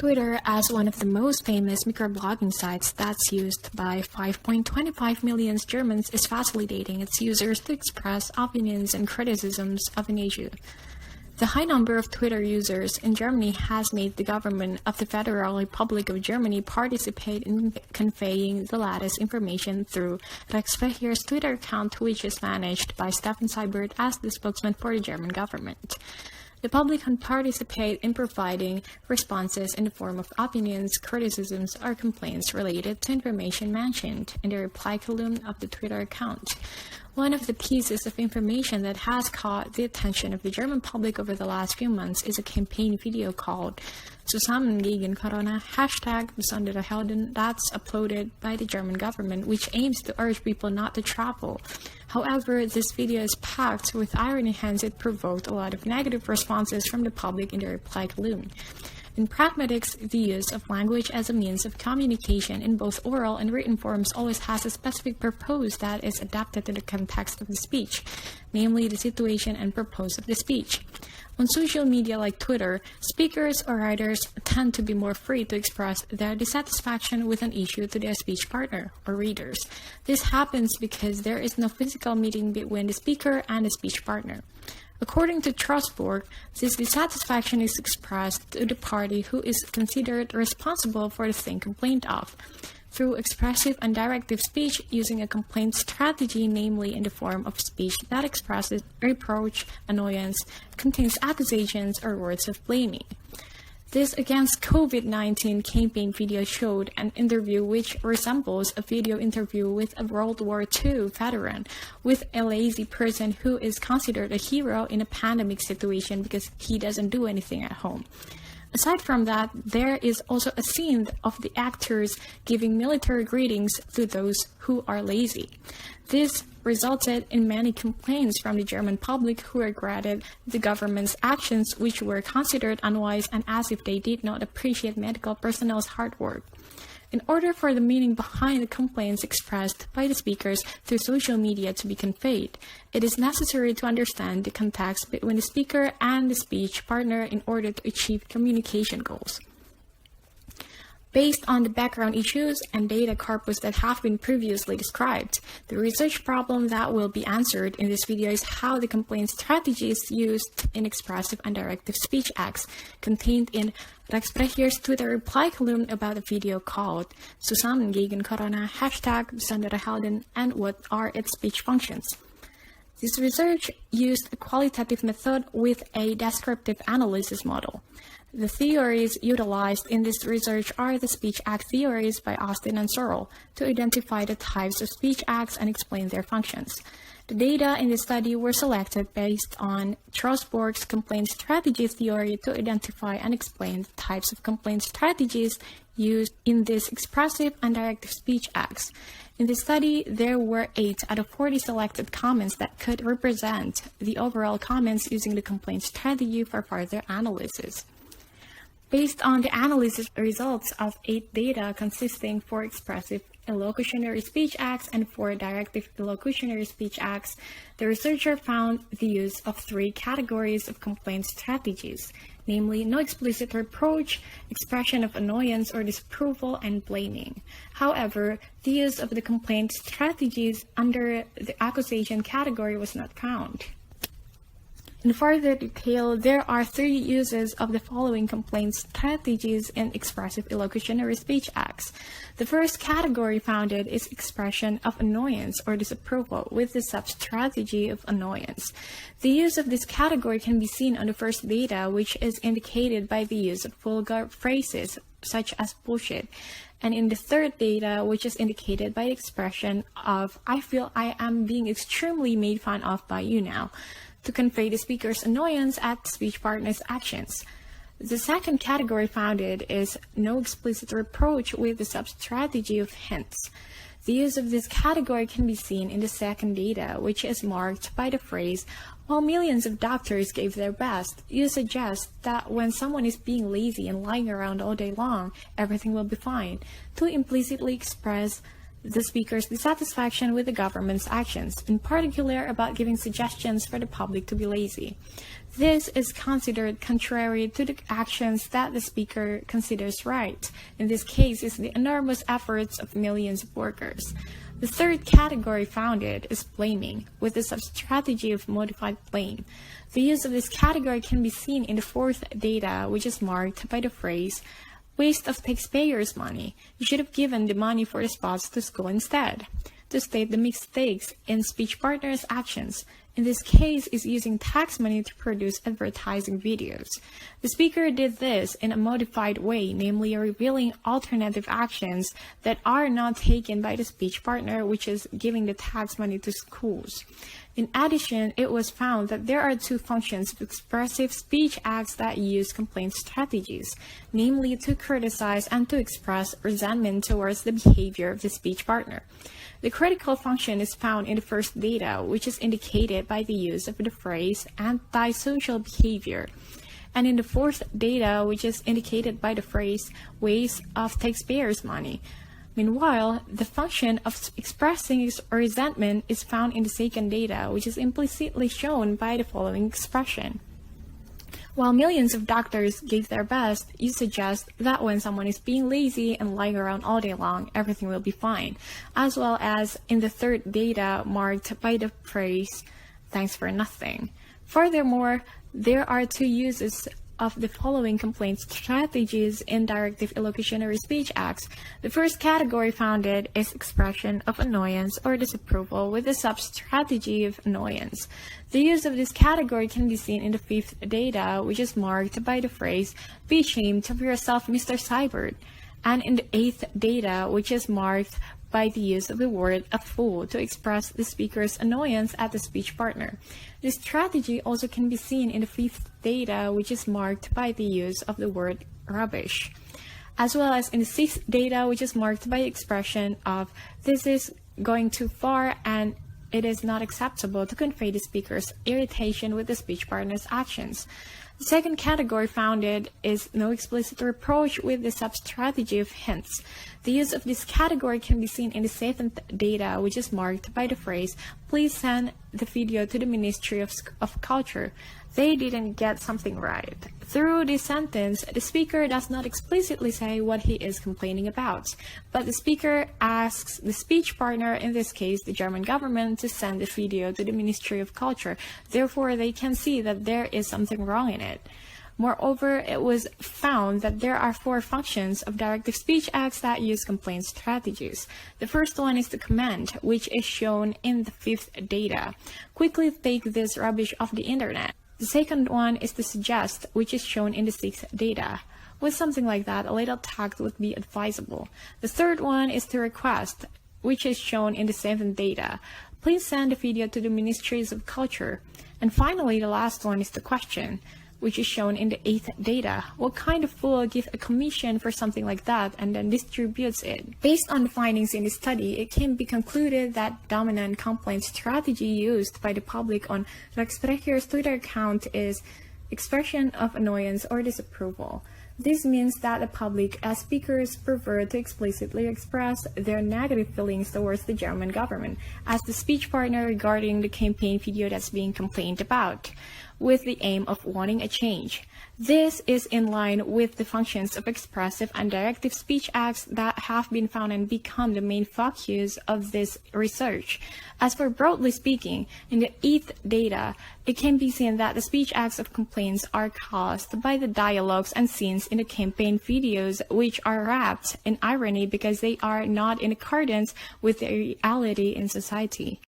Twitter, as one of the most famous microblogging sites that's used by 5.25 million Germans, is facilitating its users to express opinions and criticisms of an issue. The high number of Twitter users in Germany has made the government of the Federal Republic of Germany participate in conveying the latest information through Ekspresif's Twitter account, which is managed by Stefan Seibert as the spokesman for the German government. The public can participate in providing responses in the form of opinions, criticisms, or complaints related to information mentioned in the reply column of the Twitter account. One of the pieces of information that has caught the attention of the German public over the last few months is a campaign video called Zusammen gegen Corona #besondere Helden that's uploaded by the German government, which aims to urge people not to travel. However, this video is packed with irony, hence it provoked a lot of negative responses from the public in the reply column. In pragmatics, the use of language as a means of communication in both oral and written forms always has a specific purpose that is adapted to the context of the speech, namely the situation and purpose of the speech. On social media like Twitter, speakers or writers tend to be more free to express their dissatisfaction with an issue to their speech partner or readers. This happens because there is no physical meeting between the speaker and the speech partner. According to Strasbourg, this dissatisfaction is expressed to the party who is considered responsible for the thing complained of, through expressive and directive speech using a complaint strategy, namely in the form of speech that expresses reproach, annoyance, contains accusations, or words of blaming. This Against COVID-19 campaign video showed an interview which resembles a video interview with a World War II veteran, with a lazy person who is considered a hero in a pandemic situation because he doesn't do anything at home. Aside from that, there is also a scene of the actors giving military greetings to those who are lazy. This resulted in many complaints from the German public, who regretted the government's actions, which were considered unwise and as if they did not appreciate medical personnel's hard work. In order for the meaning behind the complaints expressed by the speakers through social media to be conveyed, it is necessary to understand the context between the speaker and the speech partner in order to achieve communication goals. Based on the background issues and data corpus that have been previously described, the research problem that will be answered in this video is how the complaint strategies used in expressive and directive speech acts contained in Ekspresif's Twitter reply column about a video called Zusammen gegen Corona #besondere Helden and what are its speech functions. This research used a qualitative method with a descriptive analysis model. The theories utilized in this research are the speech act theories by Austin and Searle to identify the types of speech acts and explain their functions. The data in the study were selected based on Strasbourg's complaint strategy theory to identify and explain the types of complaint strategies used in these expressive and directive speech acts. In the study, there were 8 out of 40 selected comments that could represent the overall comments using the complaint strategy for further analysis. Based on the analysis results of 8 data consisting for expressive illocutionary speech acts and for directive illocutionary speech acts, the researcher found the use of 3 categories of complaint strategies, namely no explicit reproach, expression of annoyance or disapproval, and blaming. However, the use of the complaint strategies under the accusation category was not found. In further detail, there are 3 uses of the following complaint strategies in expressive illocutionary speech acts. The first category found is expression of annoyance or disapproval with the sub-strategy of annoyance. The use of this category can be seen on the first data, which is indicated by the use of vulgar phrases such as bullshit, and in the third data, which is indicated by the expression of I feel I am being extremely made fun of by you now, to convey the speaker's annoyance at the speech partner's actions. The second category found is no explicit reproach with the sub-strategy of hints. The use of this category can be seen in the second data, which is marked by the phrase, while millions of doctors gave their best, you suggest that when someone is being lazy and lying around all day long, everything will be fine, to implicitly express the speaker's dissatisfaction with the government's actions, in particular about giving suggestions for the public to be lazy. This is considered contrary to the actions that the speaker considers right. In this case, is the enormous efforts of millions of workers. The third category founded is blaming, with the sub-strategy of modified blame. The use of this category can be seen in the fourth data, which is marked by the phrase, waste of taxpayers' money. You should have given the money for the spots to school instead. To state the mistakes in speech partners' actions, in this case is using tax money to produce advertising videos. The speaker did this in a modified way, namely revealing alternative actions that are not taken by the speech partner, which is giving the tax money to schools. In addition, it was found that there are two functions of expressive speech acts that use complaint strategies, namely to criticize and to express resentment towards the behavior of the speech partner. The critical function is found in the first data, which is indicated by the use of the phrase antisocial behavior, and in the fourth data, which is indicated by the phrase waste of taxpayers' money. Meanwhile, the function of expressing resentment is found in the second data, which is implicitly shown by the following expression. While millions of doctors gave their best, you suggest that when someone is being lazy and lying around all day long, everything will be fine, as well as in the third data marked by the phrase, thanks for nothing. Furthermore, there are two uses of the following complaint strategies in directive illocutionary speech acts. The first category founded is expression of annoyance or disapproval with the sub-strategy of annoyance. The use of this category can be seen in the fifth data, which is marked by the phrase, be ashamed of yourself, Mr. Seibert, and in the eighth data, which is marked by the use of the word a fool to express the speaker's annoyance at the speech partner. This strategy also can be seen in the fifth data, which is marked by the use of the word rubbish, as well as in the sixth data, which is marked by the expression of this is going too far and it is not acceptable to convey the speaker's irritation with the speech partner's actions. The second category founded is no explicit reproach with the sub-strategy of hints. The use of this category can be seen in the seventh data, which is marked by the phrase, please send the video to the Ministry of Culture. They didn't get something right. Through this sentence, the speaker does not explicitly say what he is complaining about, but the speaker asks the speech partner, in this case the German government, to send the video to the Ministry of Culture. Therefore, they can see that there is something wrong in it. Moreover, it was found that there are four functions of directive speech acts that use complaint strategies. The first one is to comment, which is shown in the fifth data. Quickly take this rubbish off the internet. The second one is to suggest, which is shown in the sixth data. With something like that, a little tact would be advisable. The third one is to request, which is shown in the seventh data. Please send the video to the Ministries of Culture. And finally, the last one is the question, which is shown in the eighth data. What kind of fool will give a commission for something like that and then distributes it? Based on the findings in the study, it can be concluded that dominant complaint strategy used by the public on Rechtssprecher's Twitter account is expression of annoyance or disapproval. This means that the public, as speakers, prefer to explicitly express their negative feelings towards the German government as the speech partner regarding the campaign video that's being complained about, with the aim of wanting a change. This is in line with the functions of expressive and directive speech acts that have been found and become the main focus of this research. As for broadly speaking, in the eighth data, it can be seen that the speech acts of complaints are caused by the dialogues and scenes in the campaign videos, which are wrapped in irony because they are not in accordance with the reality in society.